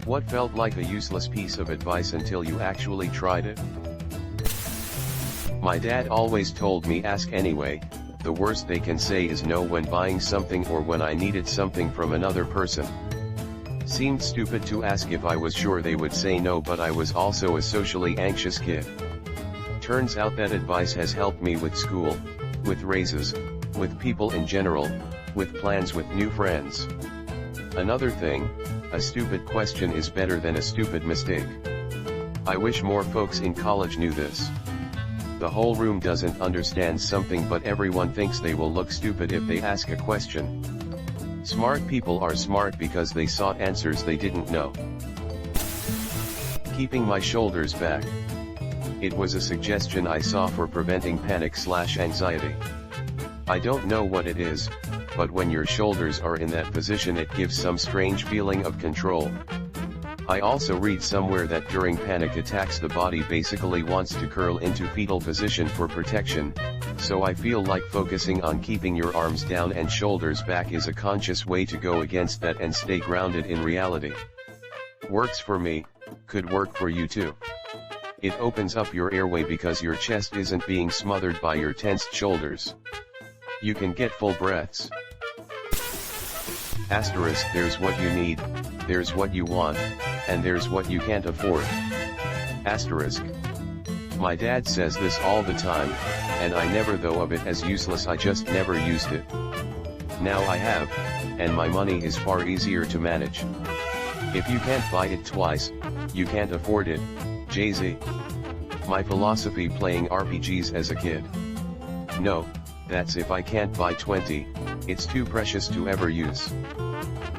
What felt like a useless piece of advice until you actually tried it? My dad always told me ask anyway. The worst they can say is no when buying something or when I needed something from another person. Seemed stupid to ask if I was sure they would say no, but I was also a socially anxious kid. Turns out that advice has helped me with school, with raises, with people in general, with plans with new friends. Another thing, a stupid question is better than a stupid mistake. I wish more folks in college knew this. The whole room doesn't understand something, but everyone thinks they will look stupid if they ask a question. Smart people are smart because they sought answers they didn't know. Keeping my shoulders back. It was a suggestion I saw for preventing panic/anxiety. I don't know what it is, but when your shoulders are in that position it gives some strange feeling of control. I also read somewhere that during panic attacks the body basically wants to curl into fetal position for protection, so I feel like focusing on keeping your arms down and shoulders back is a conscious way to go against that and stay grounded in reality. Works for me, could work for you too. It opens up your airway because your chest isn't being smothered by your tensed shoulders. You can get full breaths. Asterisk, there's what you need, there's what you want, and there's what you can't afford. Asterisk. My dad says this all the time, and I never thought of it as useless, I just never used it. Now I have, and my money is far easier to manage. If you can't buy it twice, you can't afford it, Jay-Z. My philosophy playing RPGs as a kid. No, that's if I can't buy 20, it's too precious to ever use.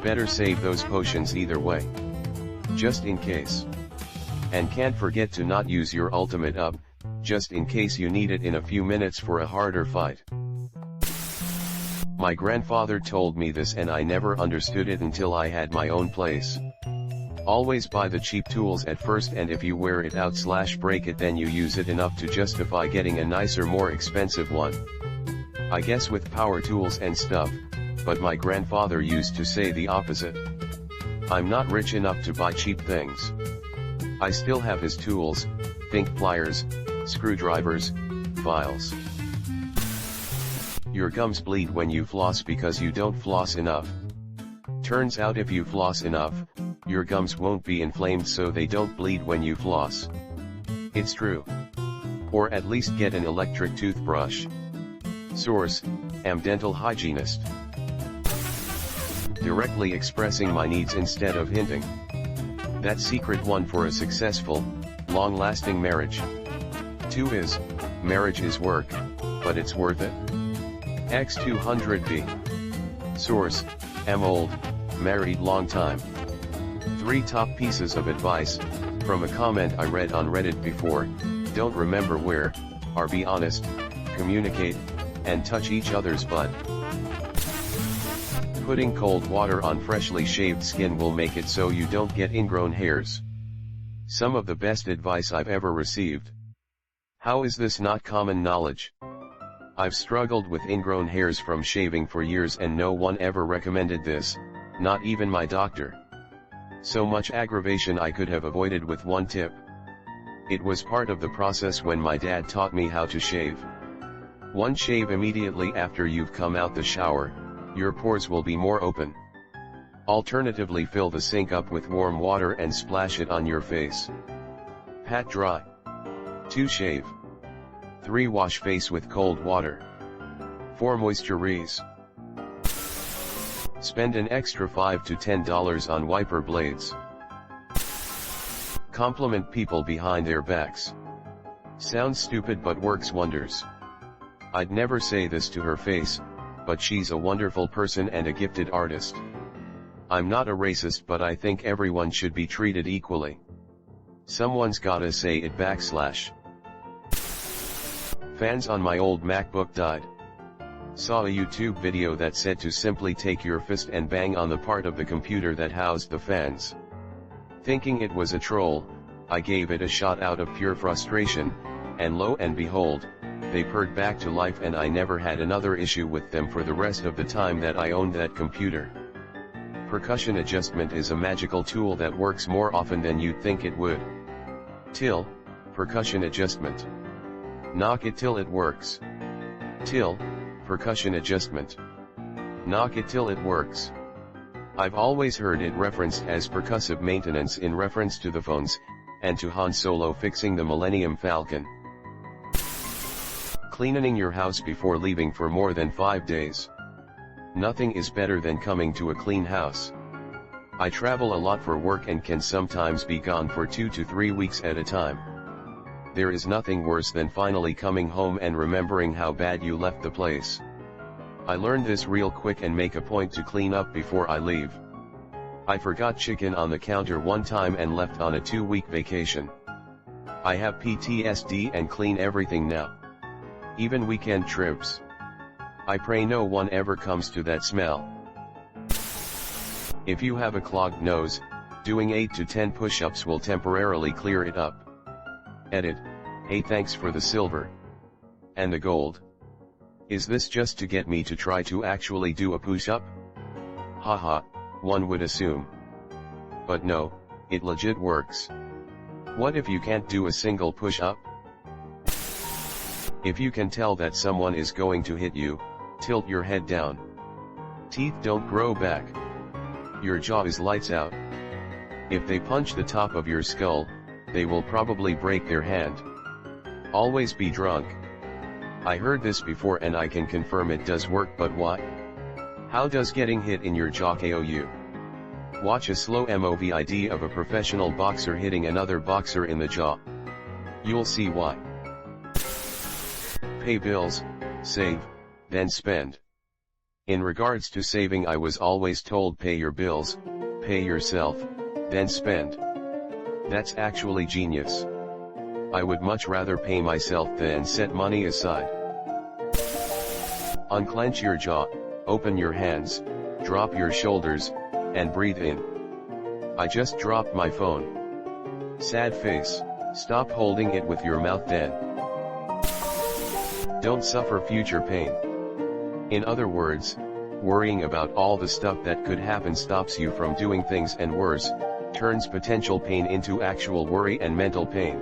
Better save those potions either way. Just in case. And can't forget to not use your ultimate up, just in case you need it in a few minutes for a harder fight. My grandfather told me this and I never understood it until I had my own place. Always buy the cheap tools at first, and if you wear it out/break it then you use it enough to justify getting a nicer, more expensive one. I guess with power tools and stuff, but my grandfather used to say the opposite. I'm not rich enough to buy cheap things. I still have his tools, think pliers, screwdrivers, files. Your gums bleed when you floss because you don't floss enough. Turns out if you floss enough, your gums won't be inflamed so they don't bleed when you floss. It's true. Or at least get an electric toothbrush. Source, am dental hygienist. Directly expressing my needs instead of hinting. That secret one for a successful, long-lasting marriage. 2 is, marriage is work, but it's worth it. X200B. Source, am old, married long time. 3 top pieces of advice, from a comment I read on Reddit before, don't remember where, are be honest, communicate, and touch each other's butt. Putting cold water on freshly shaved skin will make it so you don't get ingrown hairs. Some of the best advice I've ever received. How is this not common knowledge? I've struggled with ingrown hairs from shaving for years and no one ever recommended this, not even my doctor. So much aggravation I could have avoided with one tip. It was part of the process when my dad taught me how to shave. 1. Shave immediately after you've come out the shower, your pores will be more open. Alternatively, fill the sink up with warm water and splash it on your face. Pat dry. 2. Shave. 3. Wash face with cold water. 4. Moisturize. Spend an extra $5 to $10 on wiper blades. Compliment people behind their backs. Sounds stupid but works wonders. I'd never say this to her face, but she's a wonderful person and a gifted artist. I'm not a racist, but I think everyone should be treated equally. Someone's gotta say it /. Fans on my old MacBook died. Saw a YouTube video that said to simply take your fist and bang on the part of the computer that housed the fans. Thinking it was a troll, I gave it a shot out of pure frustration, and lo and behold, they purred back to life and I never had another issue with them for the rest of the time that I owned that computer. Percussion adjustment is a magical tool that works more often than you'd think it would. Till, percussion adjustment. Knock it till it works. Till, percussion adjustment. Knock it till it works. I've always heard it referenced as percussive maintenance in reference to the phones, and to Han Solo fixing the Millennium Falcon. Cleaning your house before leaving for more than 5 days. Nothing is better than coming to a clean house. I travel a lot for work and can sometimes be gone for 2 to 3 weeks at a time. There is nothing worse than finally coming home and remembering how bad you left the place. I learned this real quick and make a point to clean up before I leave. I forgot chicken on the counter one time and left on a 2-week vacation. I have PTSD and clean everything now. Even weekend trips. I pray no one ever comes to that smell. If you have a clogged nose, doing 8 to 10 push-ups will temporarily clear it up. Edit, hey, thanks for the silver. And the gold. Is this just to get me to try to actually do a push-up? Haha, one would assume. But no, it legit works. What if you can't do a single push-up? If you can tell that someone is going to hit you, tilt your head down. Teeth don't grow back. Your jaw is lights out. If they punch the top of your skull, they will probably break their hand. Always be drunk. I heard this before and I can confirm it does work, but why? How does getting hit in your jaw KO you? Watch a slow MOVID of a professional boxer hitting another boxer in the jaw. You'll see why. Pay bills, save, then spend. In regards to saving, I was always told pay your bills, pay yourself, then spend. That's actually genius. I would much rather pay myself than set money aside. Unclench your jaw, open your hands, drop your shoulders, and breathe in. I just dropped my phone. Sad face, stop holding it with your mouth then. Don't suffer future pain. In other words, worrying about all the stuff that could happen stops you from doing things, and worse, turns potential pain into actual worry and mental pain.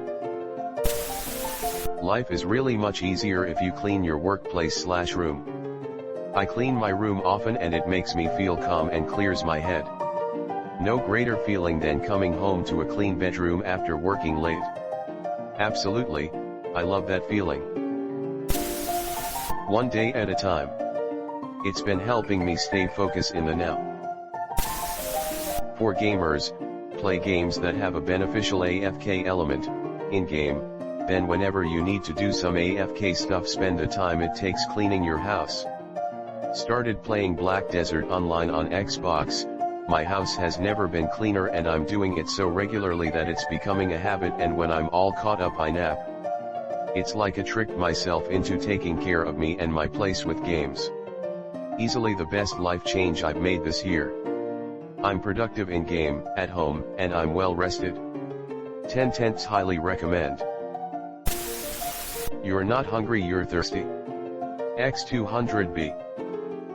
Life is really much easier if you clean your workplace/room. I clean my room often and it makes me feel calm and clears my head. No greater feeling than coming home to a clean bedroom after working late. Absolutely, I love that feeling. One day at a time. It's been helping me stay focused in the now. For gamers, play games that have a beneficial AFK element, in-game, then whenever you need to do some AFK stuff, spend the time it takes cleaning your house. Started playing Black Desert Online on Xbox. My house has never been cleaner and I'm doing it so regularly that it's becoming a habit, and when I'm all caught up I nap. It's like I tricked myself into taking care of me and my place with games. Easily the best life change I've made this year. I'm productive in game, at home, and I'm well rested. 10/10 highly recommend. You're not hungry, you're thirsty. X200B.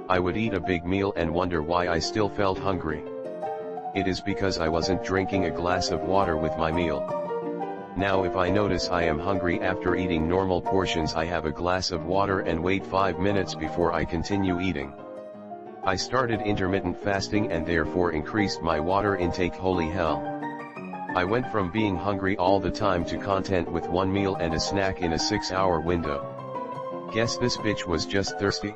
I would eat a big meal and wonder why I still felt hungry. It is because I wasn't drinking a glass of water with my meal. Now if I notice I am hungry after eating normal portions, I have a glass of water and wait 5 minutes before I continue eating. I started intermittent fasting and therefore increased my water intake. Holy hell. I went from being hungry all the time to content with one meal and a snack in a 6-hour window. Guess this bitch was just thirsty?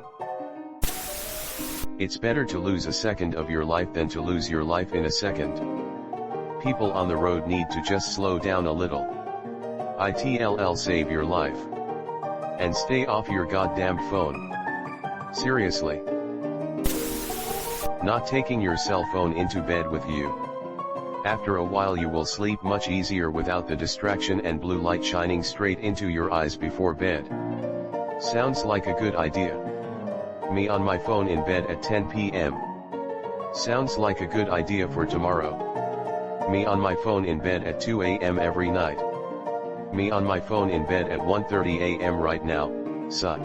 It's better to lose a second of your life than to lose your life in a second. People on the road need to just slow down a little. ITLL, save your life. And stay off your goddamn phone. Seriously. Not taking your cell phone into bed with you. After a while you will sleep much easier without the distraction and blue light shining straight into your eyes before bed. Sounds like a good idea. Me on my phone in bed at 10 p.m. Sounds like a good idea for tomorrow. Me on my phone in bed at 2 a.m. every night. Me on my phone in bed at 1:30 a.m. right now, suck.